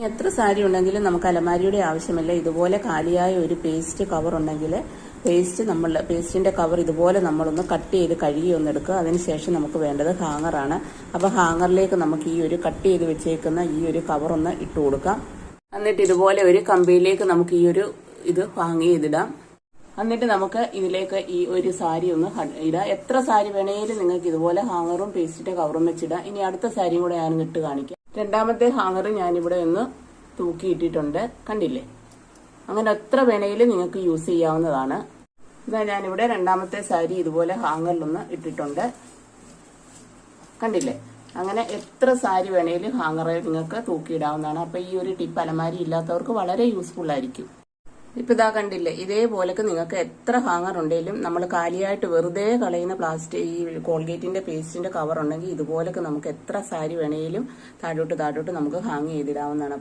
എത്ര സാരി ഉണ്ടെങ്കിലും നമുക്ക് അലമാരിയുടെ ആവശ്യമില്ല. ഇതുപോലെ കാലിയായ ഒരു പേസ്റ്റ് കവർ ഉണ്ടെങ്കിൽ പേസ്റ്റിന്റെ കവർ ഇതുപോലെ നമ്മളൊന്ന് കട്ട് ചെയ്ത് കഴുകി ഒന്നെടുക്കുക. അതിനുശേഷം നമുക്ക് വേണ്ടത് ഹാങ്ങറാണ്. അപ്പോൾ ഹാങ്ങറിലേക്ക് നമുക്ക് ഈ ഒരു കട്ട് ചെയ്ത് വെച്ചേക്കുന്ന ഈ ഒരു കവർ ഒന്ന് ഇട്ട് കൊടുക്കാം. എന്നിട്ട് ഇതുപോലെ ഒരു കമ്പിയിലേക്ക് നമുക്ക് ഈ ഒരു ഇത് ഹാങ് ചെയ്തിടാം. എന്നിട്ട് നമുക്ക് ഇതിലേക്ക് ഈ ഒരു സാരി ഒന്ന് ഇടാം. എത്ര സാരി വേണേലും നിങ്ങൾക്ക് ഇതുപോലെ ഹാങ്ങറും പേസ്റ്റിന്റെ കവറും വെച്ചിടാം. ഇനി അടുത്ത സാരിയും കൂടെ ഞാൻ ഇട്ട് കാണിക്കാം. രണ്ടാമത്തെ ഹാങ്ങർ ഞാനിവിടെ ഒന്ന് തൂക്കിയിട്ടിട്ടുണ്ട്, കണ്ടില്ലേ? അങ്ങനെ എത്ര വേണേലും നിങ്ങൾക്ക് യൂസ് ചെയ്യാവുന്നതാണ്. ഇതാ ഞാനിവിടെ രണ്ടാമത്തെ സാരി ഇതുപോലെ ഹാങ്ങറിലൊന്ന് ഇട്ടിട്ടുണ്ട്, കണ്ടില്ലേ? അങ്ങനെ എത്ര സാരി വേണേലും ഹാങ്ങറിൽ നിങ്ങൾക്ക് തൂക്കിയിടാവുന്നതാണ്. അപ്പൊ ഈ ഒരു ടിപ്പ് അലമാരി ഇല്ലാത്തവർക്ക് വളരെ യൂസ്ഫുൾ ആയിരിക്കും. ഇപ്പൊ ഇതാ കണ്ടില്ലേ, ഇതേപോലൊക്കെ നിങ്ങൾക്ക് എത്ര ഹാങ്ങർ ഉണ്ടെങ്കിലും നമ്മൾ കാലിയായിട്ട് വെറുതെ കളയുന്ന ഈ കോൾഗേറ്റിന്റെ പേസ്റ്റിന്റെ കവർ ഉണ്ടെങ്കിൽ ഇതുപോലൊക്കെ നമുക്ക് എത്ര സാരി വേണേലും താഴോട്ട് നമുക്ക് ഹാങ് ചെയ്തിടാവുന്നതാണ്.